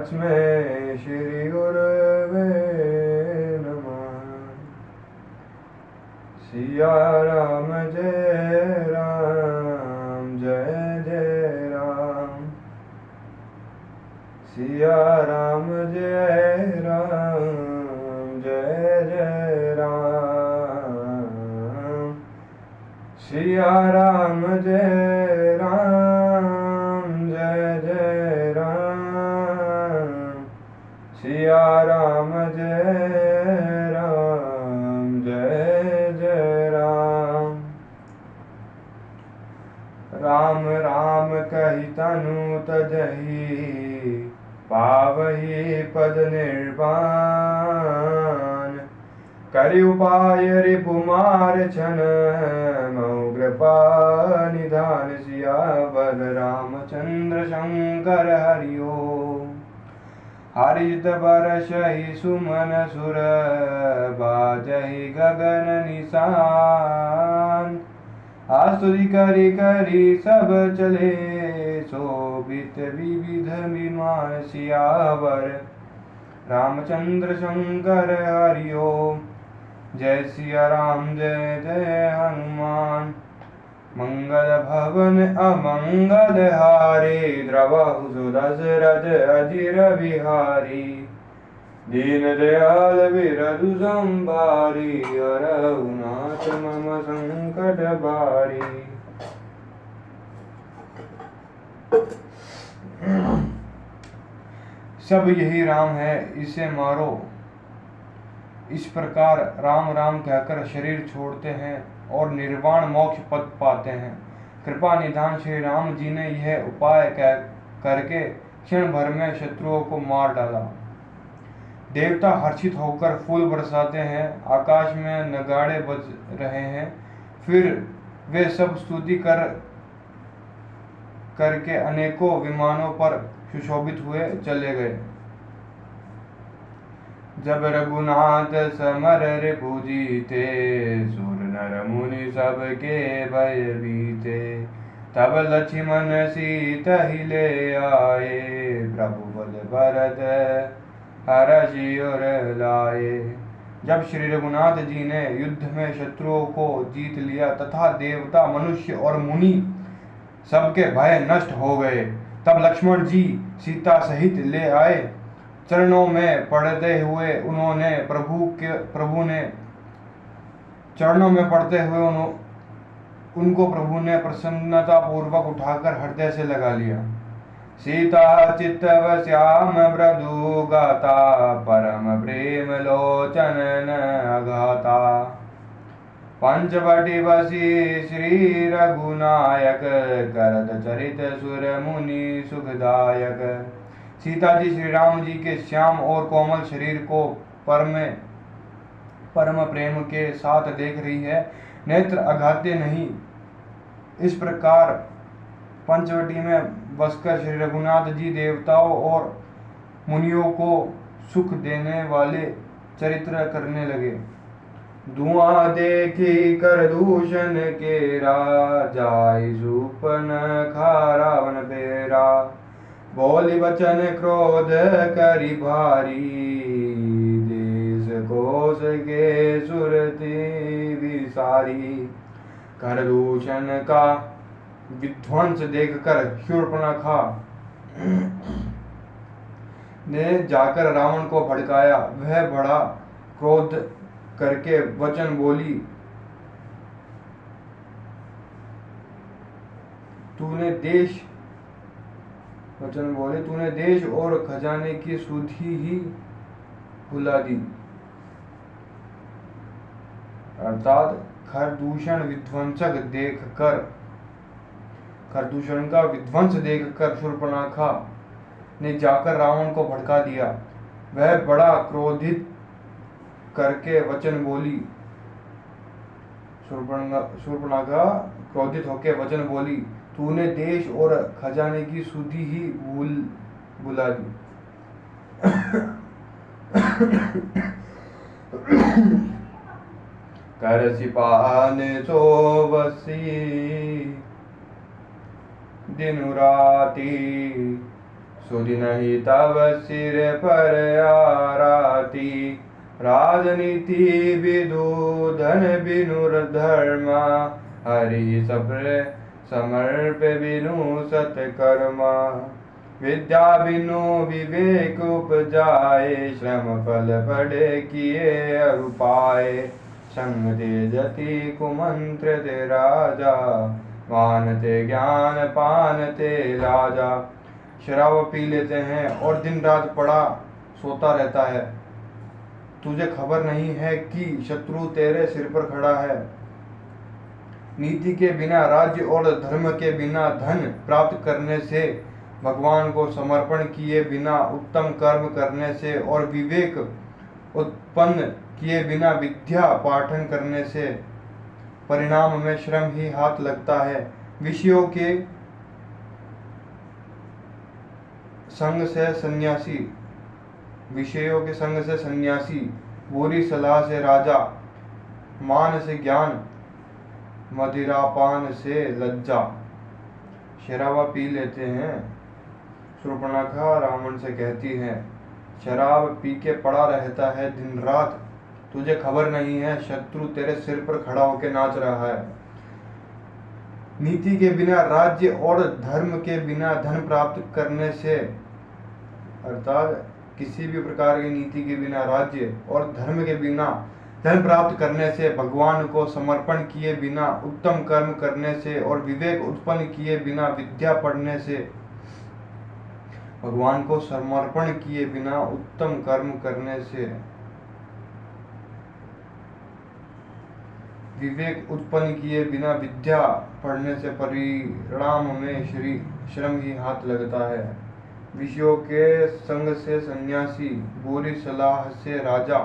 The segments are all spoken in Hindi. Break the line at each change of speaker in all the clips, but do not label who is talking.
तस्मै श्री गुरवे नमः। सिया राम जय राम जय जय राम। सिया राम जय राम जय जय राम। सिया राम जय राम जय जय राम। सिया राम जय राम जय जय राम। राम राम कहि तनु तजहि पावहि पद निर्वाण। करि उपाय रिपुमार छन मऊ कृपा निधान। सियावर रामचंद्र शंकर हरि ओम। हरित बरसहि सुमन सुर बाजहि गगन निशान। आस्तुति करि करि सब चले शोभित विविध विमान। सियावर रामचंद्र शंकर हरि ओम। जय सिया राम जय जय हनुमान। मंगल भवन अमंगल हारे द्रवहु सुदशरथ अजिर बिहारी। दीन दयाल बिरधु संभारी हरहु नाथ मम संकट बारी। सब यही राम है इसे मारो। इस प्रकार राम राम कहकर शरीर छोड़ते हैं और निर्वाण मोक्ष पद पाते हैं। कृपा निधान श्री राम जी ने यह उपाय करके क्षण भर में शत्रुओं को मार डाला। देवता हर्षित होकर फूल बरसाते हैं। आकाश में नगाड़े बज रहे हैं। फिर वे सब स्तुति करके अनेकों विमानों पर सुशोभित हुए चले गए। जब रघुनाथ समर रिपु जीते सुर नर मुनि सबके भय बीते। तब लक्ष्मण सीता ही ले आए प्रभु बल भरत हरषि उर लाए। जब श्री रघुनाथ जी ने युद्ध में शत्रुओं को जीत लिया तथा देवता मनुष्य और मुनि सबके भय नष्ट हो गए, तब लक्ष्मण जी सीता सहित ले आए। चरणों में पड़ते हुए उनको प्रभु ने प्रसन्नता पूर्वक उठाकर हृदय से लगा लिया। सीता चित्तव श्याम मृदु गाता परम प्रेम लोचन न अघाता। पंचवटी बसी श्री रघुनायक करत चरित सुर मुनि सुखदायक। सीता जी श्री राम जी के श्याम और कोमल शरीर को परम प्रेम के साथ देख रही है, नेत्र अघाते नहीं। इस प्रकार पंचवटी में बसकर श्री रघुनाथ जी देवताओं और मुनियों को सुख देने वाले चरित्र करने लगे। धुआं देखी कर दूषण केरा जाय सूर्पनखा रावण पेरा। बोली वचन क्रोध करी भारी देश कोश के सुरति विसारी। कर दूषण का विध्वंस देखकर शूर्पणखा ने जाकर रावण को भड़काया। वह बड़ा क्रोध करके वचन बोली, तूने देश और खजाने की सुधि ही भुला दी। अर्थात खरदूषण का विध्वंस देखकर शूर्पणखा ने जाकर रावण को भड़का दिया। वह बड़ा क्रोधित करके वचन बोली, शूर्पणखा क्रोधित होकर वचन बोली, तूने देश और खजाने की सुधि ही भुला दी। कर सिपान सोवसी दिनु राती सुदिनहि तव सिर पर आराती। राजनीति विदूधन बिनु धर्मा, हरि सप्र समर्प बिनु सत्कर्मा। विद्या बिनु विवेक उपजाए, श्रम फल पढ़े किए अरुपाए। संग तेजति कुमंत्र ते राजा, मानते ज्ञान पानते लाजा। शराब पी लेते हैं और दिन रात पड़ा सोता रहता है। तुझे खबर नहीं है कि शत्रु तेरे सिर पर खड़ा है। नीति के बिना राज्य और धर्म के बिना धन प्राप्त करने से, भगवान को समर्पण किए बिना उत्तम कर्म करने से और विवेक उत्पन्न किए बिना विद्या पाठन करने से परिणाम में श्रम ही हाथ लगता है। विषयों के संग से सन्यासी, बुरी सलाह से राजा, मान से ज्ञान, मदिरापान से लज्जा। शराबा पी लेते हैं। शूर्पणखा रावण से कहती है, शराब पी के पड़ा रहता है दिन रात, तुझे खबर नहीं है शत्रु तेरे सिर पर खड़ा होकर नाच रहा है। नीति के बिना राज्य और धर्म के बिना धन प्राप्त करने से, अर्थात किसी भी प्रकार की नीति के बिना राज्य और धर्म के बिना धन प्राप्त करने से, भगवान को समर्पण किए बिना उत्तम कर्म करने से और विवेक उत्पन्न किए बिना विद्या पढ़ने से, भगवान को समर्पण किए बिना उत्तम कर्म करने से, विवेक उत्पन्न किए बिना विद्या पढ़ने से परिणाम में श्रम ही हाथ लगता है। विषयों के संग से सन्यासी, बुरी सलाह से राजा,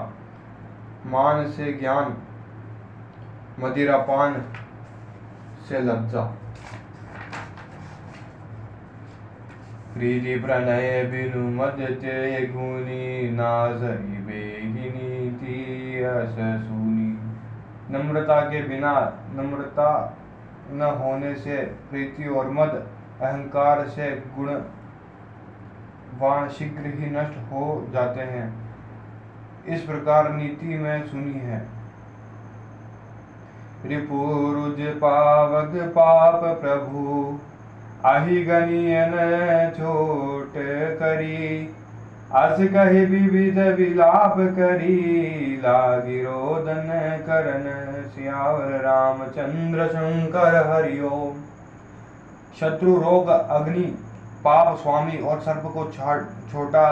मान से ज्ञान, मदिरापान से लज्जा। प्रीति प्रणय बिनु मद ते गुनी, नासई बेगिनी ती अस सुनी। नम्रता के बिना, नम्रता न होने से प्रीति और मद अहंकार से गुणवान शीघ्र ही नष्ट हो जाते हैं। इस प्रकार नीति में सुनी है। रिपुरुज पावक पाप प्रभु, आहि गनियन छोट करी। अस कहि विविध विलाप करी, लागी रोदन करन सियावर रामचंद्र शंकर हरिओम। शत्रु, रोग, अग्नि, पाप, स्वामी और सर्प को छोटा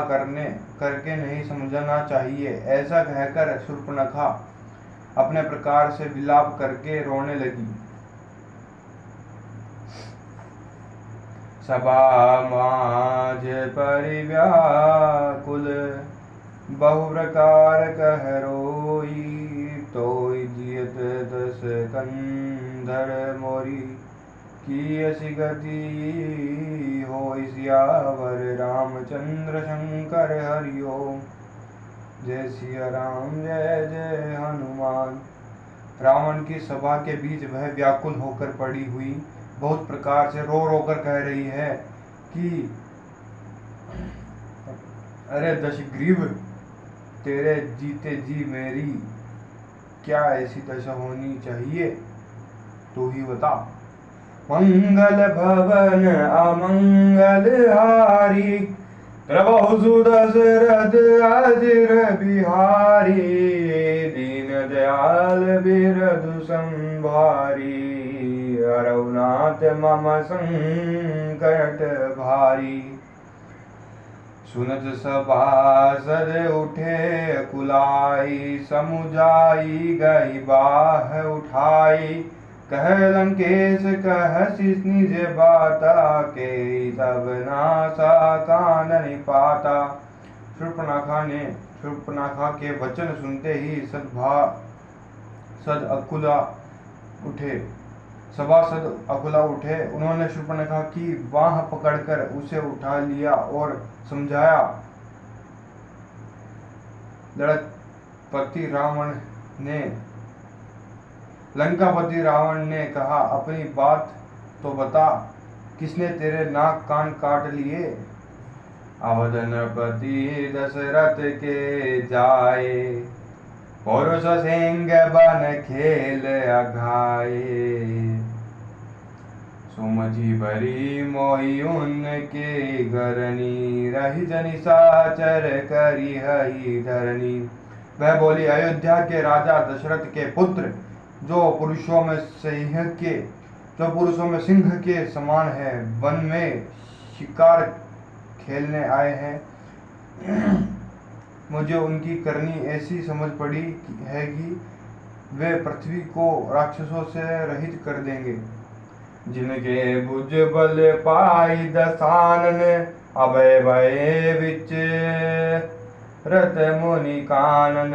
करके नहीं समझना चाहिए। ऐसा कहकर शूर्पणखा अपने प्रकार से विलाप करके रोने लगी। सभा माज परिव्याकुल, बहु प्रकार कह रोई। तोय जियत दस कंधर मोरी, की असी गति होय सियावर रामचंद्र शंकर हरिओम। जय सिया राम, जय जय हनुमान। रावण की सभा के बीच वह व्याकुल होकर पड़ी हुई बहुत प्रकार से रो रो कर कह रही है कि अरे दशग्रीव, तेरे जीते जी मेरी क्या ऐसी दशा होनी चाहिए, तू ही बता। मंगल भवन अमंगल हारी, प्रभु सुदशरथ अजिर बिहारी। दीन दयाल बिरधु संभारी, रघुनाथ मम संकट भारी। सुनत सभासद उठे कुलाई, समुझाई गई बाह उठाई। कह लंकेश कहसि निज बाता, के तब नासा कानन पाता। शूर्पणखा के वचन सुनते ही सभासद अकुला उठे। उन्होंने शूर्पणखा की बाह पकड़कर उसे उठा लिया और समझाया। लंकापति रावण ने कहा, अपनी बात तो बता, किसने तेरे नाक कान काट लिए? अवध नृपति दशरथ के जाए, पौरुष सिंह बन खेल अघाए। सुमझी भरी मोहि उनके गरनी, रही जनि साचर करी हई धरनी। वह बोली, अयोध्या के राजा दशरथ के पुत्र, जो पुरुषों में सिंह के समान है, वन में शिकार खेलने आए हैं। मुझे उनकी करनी ऐसी समझ पड़ी है कि वे पृथ्वी को राक्षसों से रहित कर देंगे। जिनके भुज बल पाई दसानन, अभय भय विच रत मुनि कानन।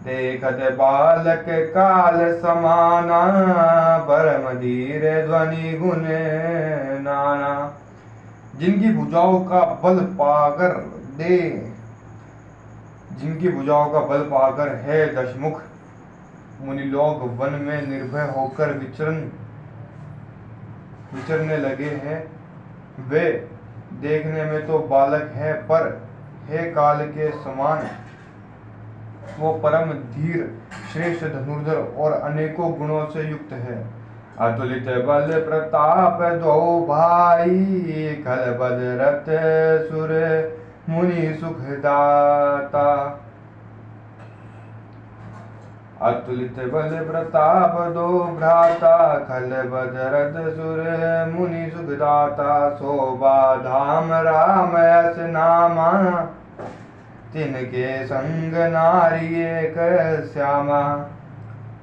देखत बालक काल समाना, परम धीर ध्वनि गुण नाना। जिनकी भुजाओं का बल पाकर है दशमुख, मुनि लोग वन में निर्भय होकर विचरने लगे हैं। वे देखने में तो बालक है, पर है काल के समान। वो परम धीर, श्रेष्ठ धनुर्धर और अनेकों गुणों से युक्त है। अतुलित बल प्रताप दो भाई, खल बदरथ सुर मुनि सुखदाता। अतुलित बल प्रताप दो भ्राता, खल बदरथ सुर मुनि सुखदाता। शोभा धाम राम यस नामा, तिनके संग नारी एक श्यामा।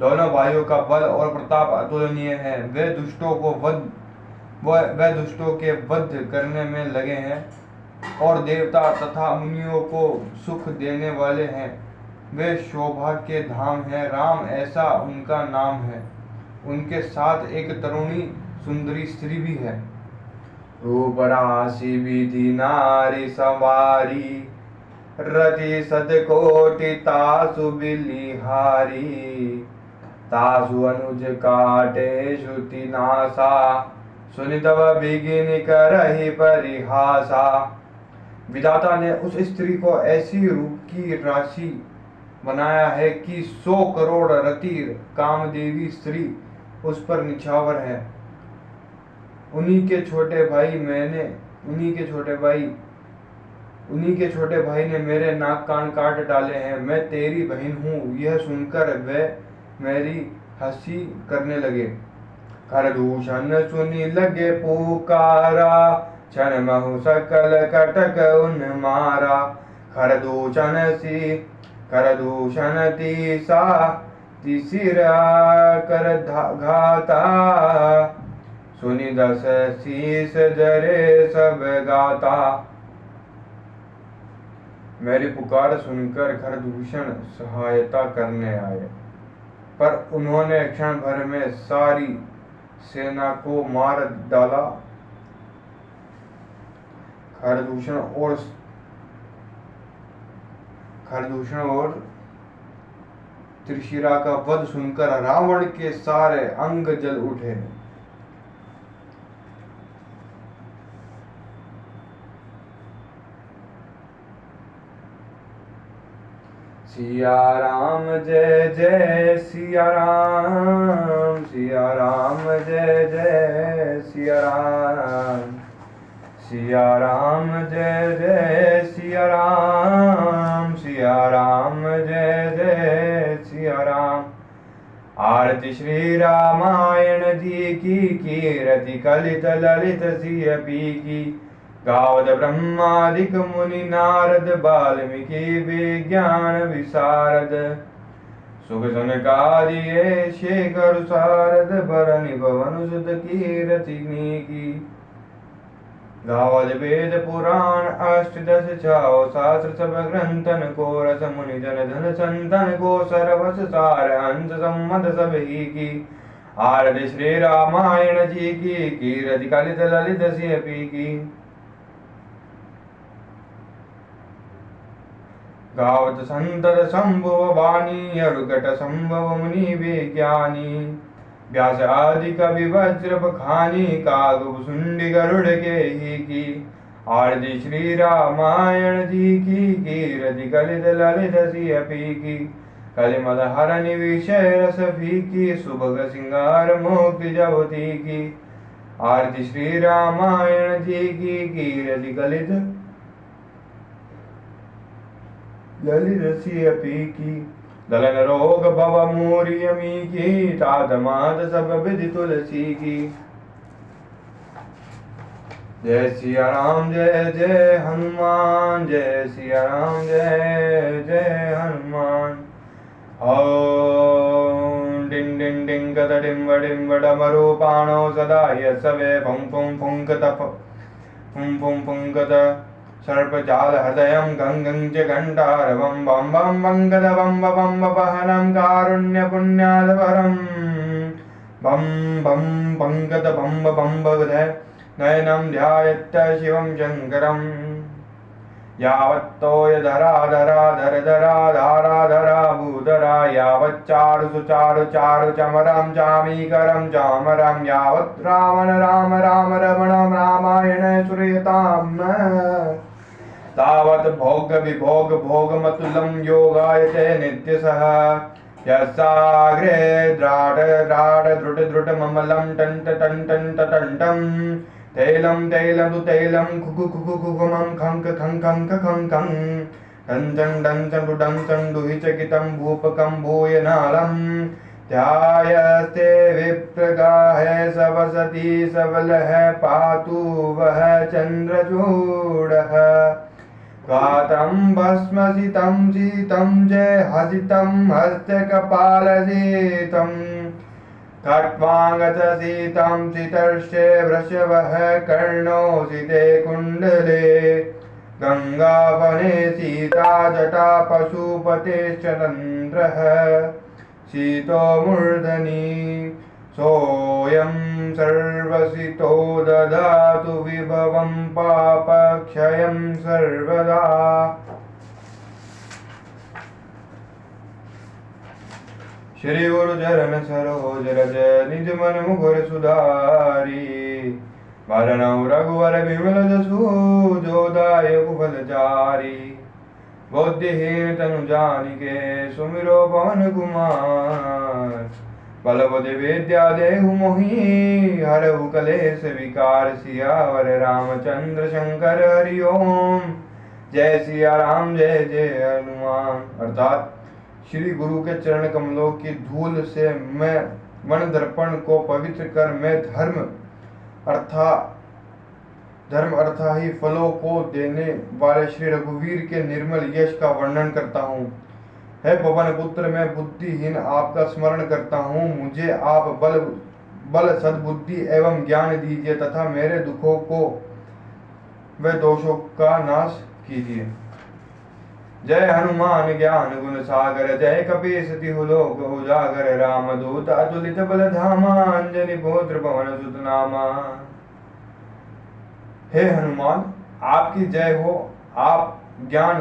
दोनों भाइयों का बल और प्रताप अतुलनीय है। वे दुष्टों के वध करने में लगे हैं और देवता तथा मुनियों को सुख देने वाले हैं। वे शोभा के धाम हैं, राम ऐसा उनका नाम है। उनके साथ एक तरुणी सुंदरी स्त्री भी है। रूप राशि विधि नारी सवारी, रति सतकोटि तासु बिलिहारी। तासु अनुज काटे श्रुति नासा, सुनि तव बिघिन करहि परिहासा। विधाता ने उस स्त्री को ऐसी रूप की राशि बनाया है कि 100 करोड़ रति कामदेवी स्त्री उस पर निछावर है। उन्हीं के छोटे भाई ने मेरे नाक कान काट डाले हैं। मैं तेरी बहन हूँ। यह सुनकर वे मेरी हंसी करने लगे। खरदूषण सुनी लगे पुकारा, क्षण महु सकल कटक उन मारा। खरदूषण तीसरा कर घाता, सुनि 10 शीस जरे सब गाता। मेरी पुकार सुनकर खरदूषण सहायता करने आए, पर उन्होंने क्षण भर में सारी सेना को मार डाला। खरदूषण और त्रिशिरा का वध सुनकर रावण के सारे अंग जल उठे। सिया राम जय जय सिया राम, सिया राम जय जय सिया राम। सिया राम जय जय सिया राम, सिया राम जय जय सिया राम। आरती श्री रामायण जी की, कीरति कलित ललित सिय पी की। गावत ब्रह्मादिक मुनि नारद, वाल्मीकि विज्ञान विशारद। सुख सनकादिये शेखर सारद, बरनि भवन सुत कीरति की। गावत वेद पुराण अष्टदश छाओ शास्त्र, सब ग्रंथन को रस मुनि जन धन संतन को। सर्वस सार अंश सम्मत सब ही की। आरती श्री रामायण जी की, कीरति कलित ललित सिय पी की। गावत संतत संभव वाणी, अरुकट संभव मुनि विज्ञानी। व्यास आदि कवि वज्र बखानी, काग सुंडी गरुड़ के ही की। आरती श्री रामायण जी की कीरति कलित ललित सियपी की कलिमल हरण विषय रस फीकी सुभग सिंगार मुक्ति जवती की आरती श्री रामायण जी की कीरति कलित ललित सियपी की दलन रोग भव मूर्यमी की तात मात सब विधि तुलसी की। जय सिया राम जय जय हनुमान जय सिया राम जय जय हनुमान। ओम डिं डिं डिं कद डिंब डिंब डमरू पाणो सदा यस्वे फुं फुं फुंकत फुं फुं फुंकत सर्पजाल हृदयं गंगं च घंटारवं बम बम बंगद बम बम बहनं कारुण्य पुण्यादवरं बम बम बंगद बम बम बगधे नयनं ध्यायत्त शिवं शङ्करं यावत्तोय धरा धरा धर धरा धारा धरा भूधरा यावच्चारु सुचारु चारु चमरं चामीकरं चामरं यावत् रावण राम राम रमणं रामायण सुरेतां तावत् भोग विभोग भोगमतुलं योगायते नित्यसः यस्साग्रे द्राड द्राड द्रुट द्रुट ममलं टंट टंट टंटं तैलं तैलं तु तैलं खुखु खुखु खुखुमं खंक खं खंक खं खं डंचन डंचन डु डंचन दुहिचकितं भूपकं भूयनालं ध्यायस्ते विप्रगाहे सवसति सबलः पातु वह चन्द्रचूडः गात्रं भस्मसितं शीतं जय हसितं हस्तकपालशीतं खट्वाङ्गसीतं सितर्षे वृषभः कर्णोऽसिते कुण्डले गङ्गावने सीता जटा पशुपतेश्च चन्द्रः शीतो मूर्धनि सोऽयं सर्वसितो ददातु विभवं पापक्षयं सर्वदा। श्री गुरु चरण सरोज रज निज मन मुकुर सुधारी वरनौ रघुवर विमल जसु जो दायक फलचारी बुद्धिहीन तनु जानिके सुमिरो पवन कुमार बलवदे विद्या देहु मोहि हरहु कलेश विकार सियावर रामचंद्र शंकर हरि ओम। जय सिया राम जय जय हनुमान। अर्थात श्री गुरु के चरण कमलों की धूल से मैं मन दर्पण को पवित्र कर मैं धर्म अर्था ही फलों को देने वाले श्री रघुवीर के निर्मल यश का वर्णन करता हूँ। हे पवन पुत्र, मैं बुद्धिहीन आपका स्मरण करता हूँ। मुझे आप बल सद्बुद्धि एवं ज्ञान दीजिए तथा मेरे दुखों को व दोषों का नाश कीजिए। जय हनुमान ज्ञान गुण सागर जय कपीस तिहु लोक उजागर रामदूत अतुलित बल धामा अंजनी पुत्र पवन सुत नामा। हे हनुमान, आपकी जय हो। आप ज्ञान